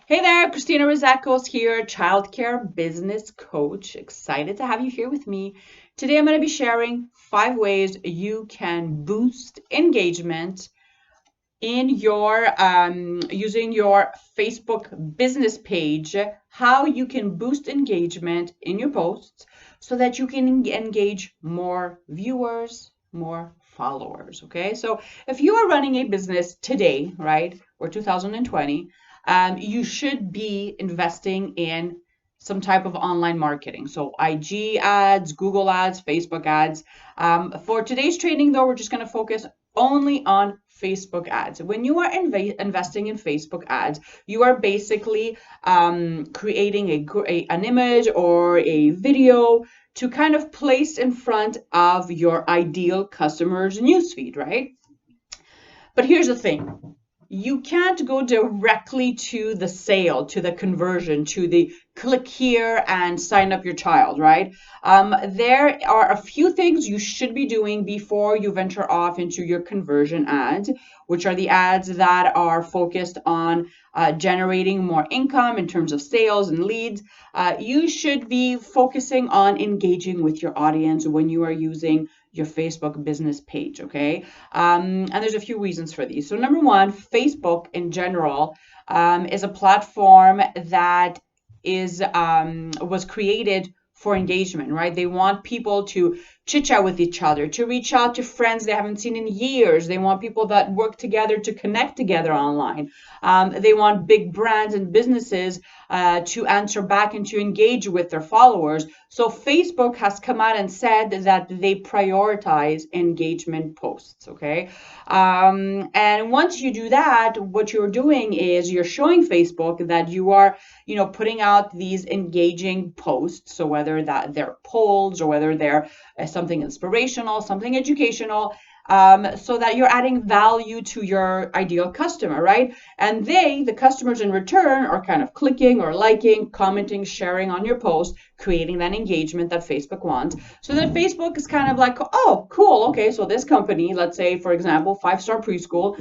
Hey there, Christina Rizakos here, childcare business coach. Excited to have you here with me. Today I'm going to be sharing 5 ways you can boost engagement in your using your Facebook business page, how you can boost engagement in your posts so that you can engage more viewers, more followers. Okay, so if you are running a business today, right, or 2020, you should be investing in some type of online marketing. So IG ads, Google ads, Facebook ads. For today's training, though, we're just going to focus only on Facebook ads. When you are investing in Facebook ads, you are basically creating an image or a video to kind of place in front of your ideal customer's newsfeed, right? But here's the thing. You can't go directly to the sale, to the conversion, to the click here and sign up your child, right? There are a few things you should be doing before you venture off into your conversion ads, which are the ads that are focused on generating more income in terms of sales and leads. You should be focusing on engaging with your audience when you are using your Facebook business page, okay? And there's a few reasons for these. So number one, Facebook in general is a platform that is was created for engagement, right? They want people to chit chat with each other, to reach out to friends they haven't seen in years. They want people that work together to connect together online. They want big brands and businesses to answer back and to engage with their followers. So Facebook has come out and said that they prioritize engagement posts, okay? And once you do that, what you're doing is you're showing Facebook that you are, putting out these engaging posts. So whether that they're polls or whether they're something inspirational, something educational, so that you're adding value to your ideal customer, right? And the customers in return, are kind of clicking or liking, commenting, sharing on your post, creating that engagement that Facebook wants. So that Facebook is kind of like, oh, cool. Okay, so this company, let's say, for example, 5 Star Preschool,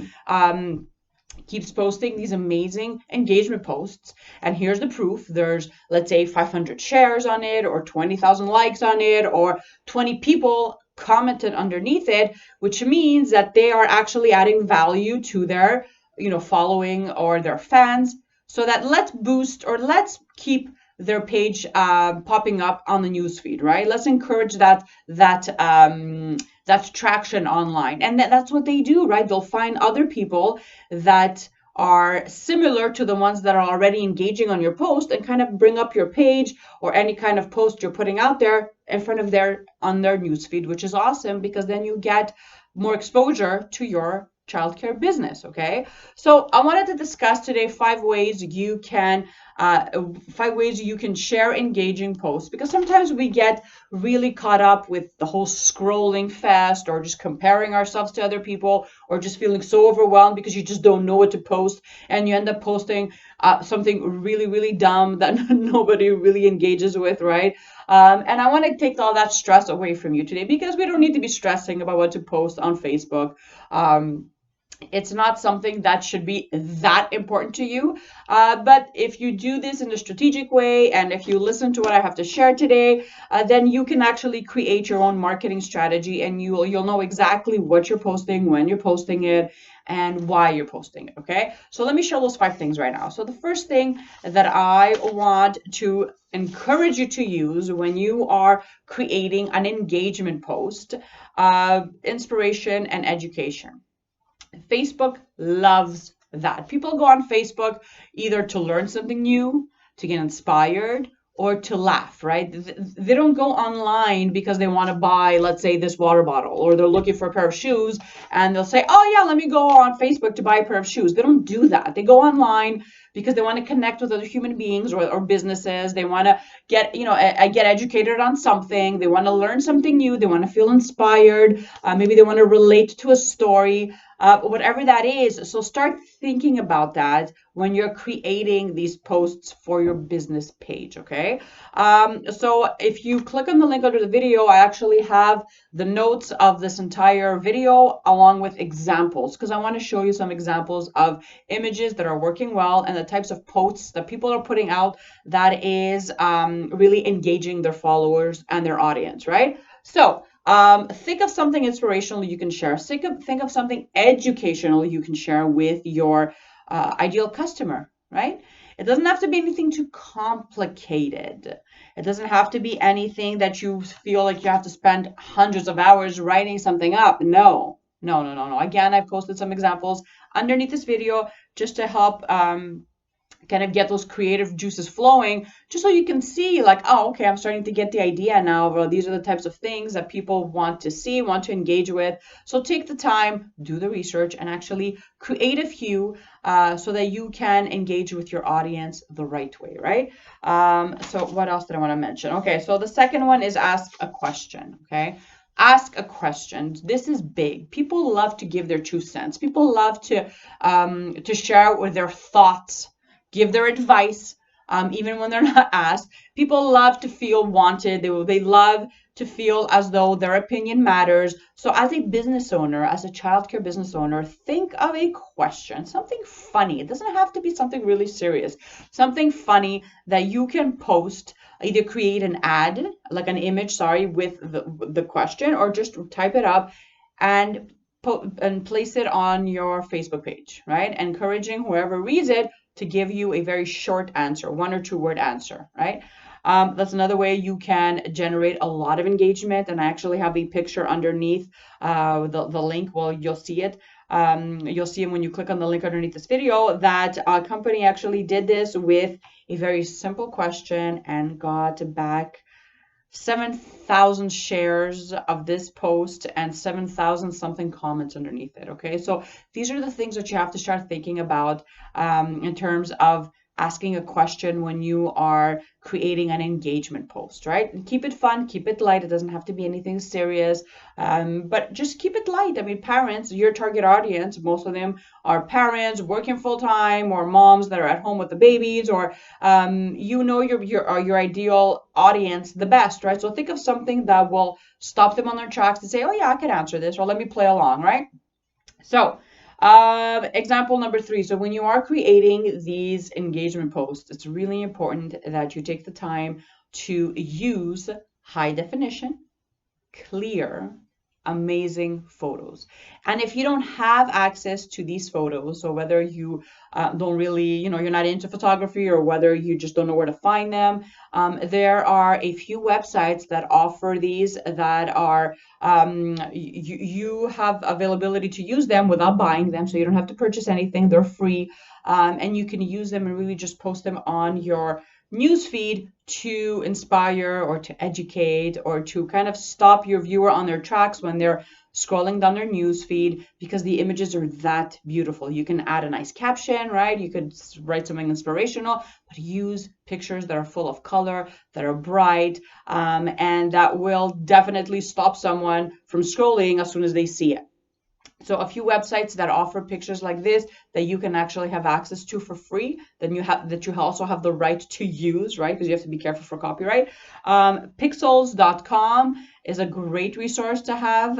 keeps posting these amazing engagement posts. And here's the proof. There's, let's say, 500 shares on it, or 20,000 likes on it, or 20 people commented underneath it, which means that they are actually adding value to their, following or their fans. So that let's boost, or let's keep their page popping up on the newsfeed, right? Let's encourage that traction online. And that's what they do, right? They'll find other people that are similar to the ones that are already engaging on your post, and kind of bring up your page or any kind of post you're putting out there in front of on their newsfeed, which is awesome, because then you get more exposure to your childcare business. Okay, so I wanted to discuss today 5 ways you can share engaging posts, because sometimes we get really caught up with the whole scrolling fast, or just comparing ourselves to other people, or just feeling so overwhelmed because you just don't know what to post, and you end up posting something really, really dumb that nobody really engages with, right? And I want to take all that stress away from you today, because we don't need to be stressing about what to post on Facebook. It's not something that should be that important to you. But if you do this in a strategic way, and if you listen to what I have to share today, then you can actually create your own marketing strategy, and you'll know exactly what you're posting, when you're posting it, and why you're posting it. Okay, so let me share those 5 things right now. So the first thing that I want to encourage you to use when you are creating an engagement post, inspiration and education. Facebook loves that. People go on Facebook either to learn something new, to get inspired, or to laugh, right? They don't go online because they want to buy, let's say, this water bottle, or they're looking for a pair of shoes and they'll say, oh, yeah, let me go on Facebook to buy a pair of shoes. They don't do that. They go online because they want to connect with other human beings, or businesses. They want to get, get educated on something. They want to learn something new. They want to feel inspired. Maybe they want to relate to a story. whatever that is. So start thinking about that when you're creating these posts for your business page, okay? So if you click on the link under the video, I actually have the notes of this entire video along with examples, because I want to show you some examples of images that are working well and the types of posts that people are putting out that is really engaging their followers and their audience, right? So think of something inspirational you can share. Think of something educational you can share with your ideal customer, right? It doesn't have to be anything too complicated. It doesn't have to be anything that you feel like you have to spend hundreds of hours writing something up. No, no, no, no, no. Again, I've posted some examples underneath this video just to help kind of get those creative juices flowing, just so you can see like, oh, okay, I'm starting to get the idea now. Well, these are the types of things that people want to see, want to engage with. So take the time, do the research, and actually create a few so that you can engage with your audience the right way, right? So what else did I want to mention? Okay, so the second one is ask a question, okay? Ask a question. This is big. People love to give their 2 cents. People love to share with their thoughts, give their advice, even when they're not asked. People love to feel wanted. They love to feel as though their opinion matters. So as a business owner, as a childcare business owner, think of a question, something funny. It doesn't have to be something really serious, something funny that you can post, either create an ad, like an image, sorry, with the question, or just type it up and place it on your Facebook page, right? Encouraging whoever reads it to give you a very short answer, 1 or 2 word answer, right? That's another way you can generate a lot of engagement. And I actually have a picture underneath the link. Well, you'll see it. You'll see it when you click on the link underneath this video, that a company actually did this with a very simple question and got back 7,000 shares of this post and 7,000 something comments underneath it. Okay, so these are the things that you have to start thinking about in terms of asking a question when you are creating an engagement post, right? And keep it fun, keep it light. It doesn't have to be anything serious, but just keep it light. I mean, parents, your target audience, most of them are parents working full time, or moms that are at home with the babies, or you know your ideal audience the best, right? So think of something that will stop them on their tracks and say, oh yeah, I can answer this, or let me play along, right? So example number 3. So when you are creating these engagement posts, it's really important that you take the time to use high definition, clear, amazing photos. And if you don't have access to these photos, so whether you don't really, you're not into photography, or whether you just don't know where to find them, there are a few websites that offer these, that are you have availability to use them without buying them, so you don't have to purchase anything. They're free, and you can use them and really just post them on your newsfeed to inspire or to educate, or to kind of stop your viewer on their tracks when they're scrolling down their newsfeed, because the images are that beautiful. You can add a nice caption, right? You could write something inspirational, but use pictures that are full of color, that are bright, and that will definitely stop someone from scrolling as soon as they see it. So a few websites that offer pictures like this that you can actually have access to for free, then you also have the right to use, right? Because you have to be careful for copyright. Pixels.com is a great resource to have.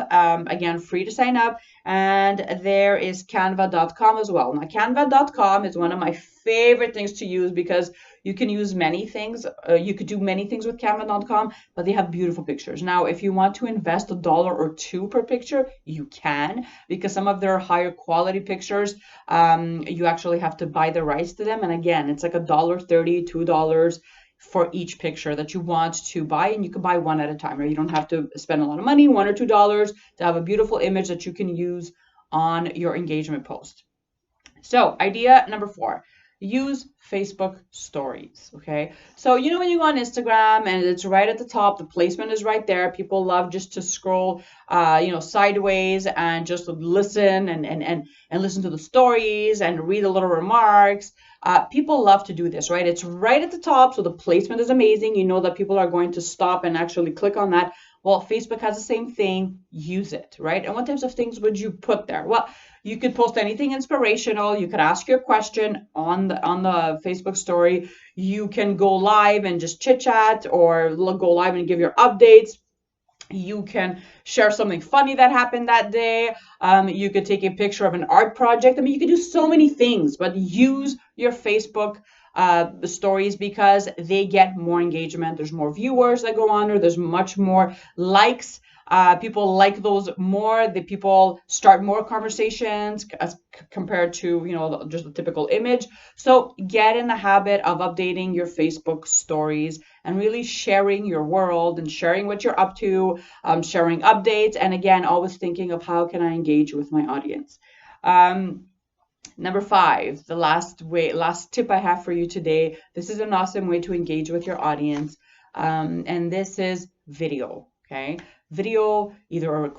Again, free to sign up. And there is canva.com as well. Now, canva.com is one of my favorite things to use, because you can use many things. You could do many things with canva.com, but they have beautiful pictures. Now, if you want to invest $1 or $2 per picture, you can, because some of their higher quality pictures, you actually have to buy the rights to them. And again, it's like $1.30, $2 for each picture that you want to buy, and you can buy one at a time, or you don't have to spend a lot of money, $1 or $2, to have a beautiful image that you can use on your engagement post. So idea number 4, use Facebook stories. Okay, so when you go on Instagram and it's right at the top, the placement is right there. People love just to scroll sideways and just listen and listen to the stories and read the little remarks. People love to do this, right? It's right at the top, so the placement is amazing. You know that people are going to stop and actually click on that Well, Facebook has the same thing. Use it, right? And what types of things would you put there? Well, you could post anything inspirational. You could ask your question on the Facebook story. You can go live and just chit chat, or go live and give your updates. You can share something funny that happened that day. You could take a picture of an art project. I mean, you could do so many things, but use your Facebook stories because they get more engagement. There's more viewers that go on, or there's much more likes. People like those more. The people start more conversations as compared to, just a typical image. So get in the habit of updating your Facebook stories and really sharing your world and sharing what you're up to, sharing updates, and again, always thinking of how can I engage with my audience. Number 5, the last tip I have for you today. This is an awesome way to engage with your audience, and this is video. Okay, video, either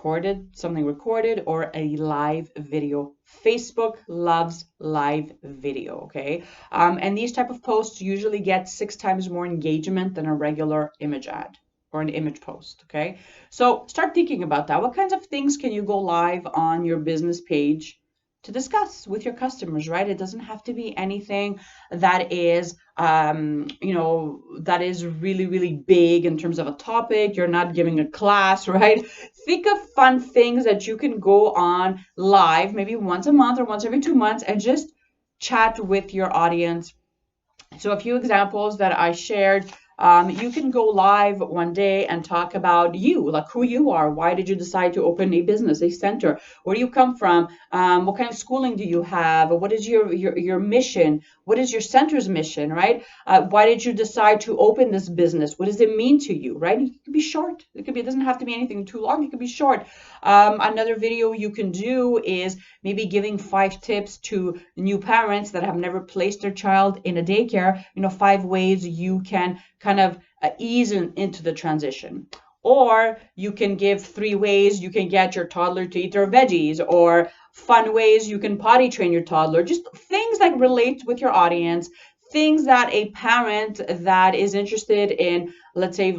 something recorded, or a live video. Facebook loves live video. Okay, and these type of posts usually get 6 times more engagement than a regular image ad or an image post. Okay, so start thinking about that. What kinds of things can you go live on your business page to discuss with your customers, right? It doesn't have to be anything that is, that is really, really big in terms of a topic. You're not giving a class, right? Think of fun things that you can go on live, maybe once a month or once every 2 months, and just chat with your audience. So a few examples that I shared. You can go live one day and talk about you, like who you are. Why did you decide to open a business, a center? Where do you come from? What kind of schooling do you have? What is your mission? What is your center's mission, right? Why did you decide to open this business? What does it mean to you, right? It could be short. It doesn't have to be anything too long. It could be short. Another video you can do is maybe giving 5 tips to new parents that have never placed their child in a daycare. 5 ways you can kind of ease into the transition. Or you can give 3 ways you can get your toddler to eat their veggies, or fun ways you can potty train your toddler. Just things that relate with your audience, things that a parent that is interested in, let's say,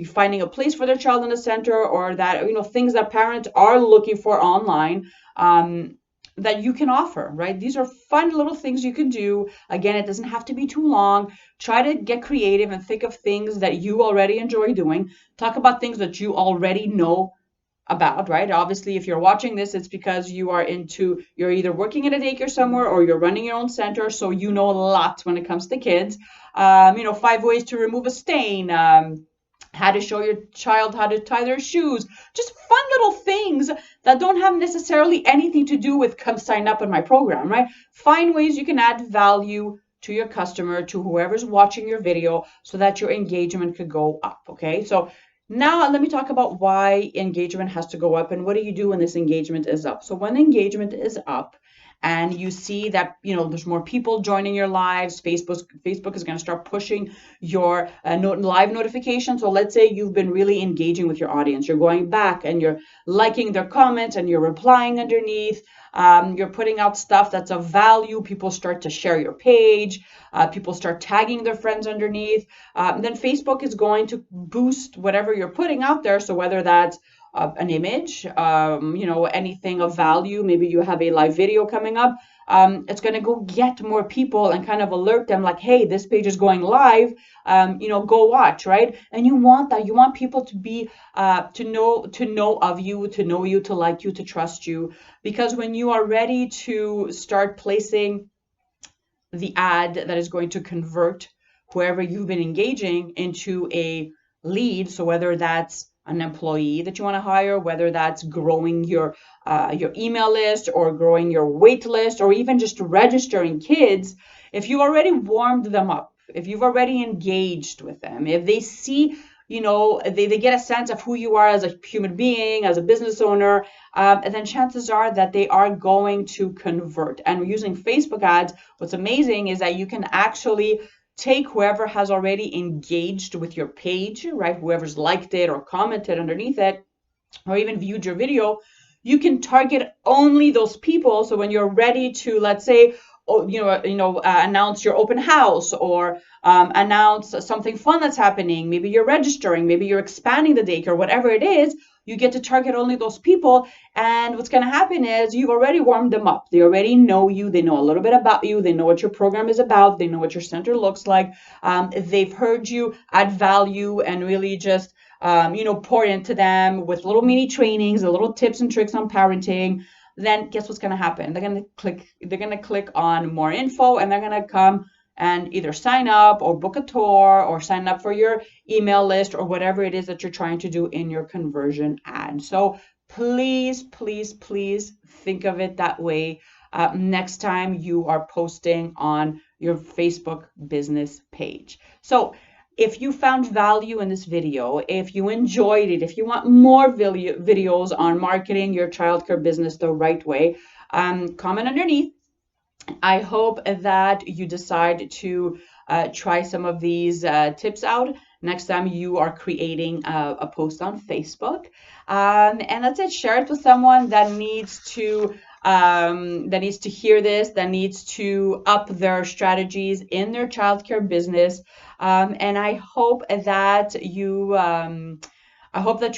finding a place for their child in the center, or that, things that parents are looking for online, that you can offer, right? These are fun little things you can do. Again, it doesn't have to be too long. Try to get creative and think of things that you already enjoy doing. Talk about things that you already know about, right? Obviously, if you're watching this, it's because you're either working at a daycare somewhere or you're running your own center, so you know a lot when it comes to kids. 5 ways to remove a stain, how to show your child how to tie their shoes, just fun little things that don't have necessarily anything to do with come sign up in my program, right? Find ways you can add value to your customer, to whoever's watching your video, so that your engagement could go up. Okay, so now let me talk about why engagement has to go up and what do you do when this engagement is up. So when engagement is up and you see that there's more people joining your lives, Facebook is going to start pushing your live notification. So let's say you've been really engaging with your audience. You're going back and you're liking their comments and you're replying underneath. You're putting out stuff that's of value. People start to share your page. People start tagging their friends underneath. Then Facebook is going to boost whatever you're putting out there. So whether that's an image, anything of value, maybe you have a live video coming up, it's going to go get more people and kind of alert them like, hey, this page is going live, go watch, right? And you want that. You want people to be, to know of you, to know you, to like you, to trust you. Because when you are ready to start placing the ad that is going to convert whoever you've been engaging into a lead, so whether that's an employee that you want to hire, whether that's growing your email list or growing your wait list, or even just registering kids, if you already warmed them up, if you've already engaged with them, if they see, they get a sense of who you are as a human being, as a business owner, and then chances are that they are going to convert. And using Facebook ads, what's amazing is that you can actually take whoever has already engaged with your page, right? Whoever's liked it or commented underneath it, or even viewed your video, you can target only those people. So when you're ready to, let's say, announce your open house, or announce something fun that's happening. Maybe you're registering, maybe you're expanding the daycare, whatever it is, you get to target only those people. And what's going to happen is you've already warmed them up. They already know you. They know a little bit about you. They know what your program is about. They know what your center looks like. They've heard you add value and really just pour into them with little mini trainings, the little tips and tricks on parenting. Then guess what's going to happen? They're going to click on more info, and they're going to come and either sign up or book a tour or sign up for your email list or whatever it is that you're trying to do in your conversion ad. So please, please, please think of it that way next time you are posting on your Facebook business page. So if you found value in this video, if you enjoyed it, if you want more videos on marketing your childcare business the right way, comment underneath. I hope that you decide to try some of these tips out next time you are creating a post on Facebook. And that's it. Share it with someone that needs to hear this, that needs to up their strategies in their childcare business. And I hope that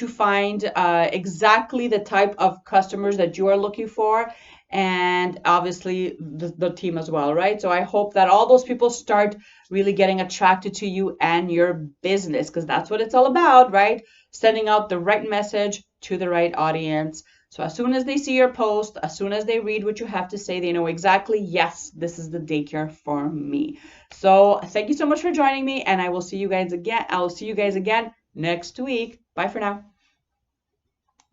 you find exactly the type of customers that you are looking for, and obviously the team as well, right? So I hope that all those people start really getting attracted to you and your business, because that's what it's all about, right? Sending out the right message to the right audience. So as soon as they see your post, as soon as they read what you have to say, they know exactly, yes, this is the daycare for me. So thank you so much for joining me, and I will see you guys again. I'll see you guys again next week. Bye for now.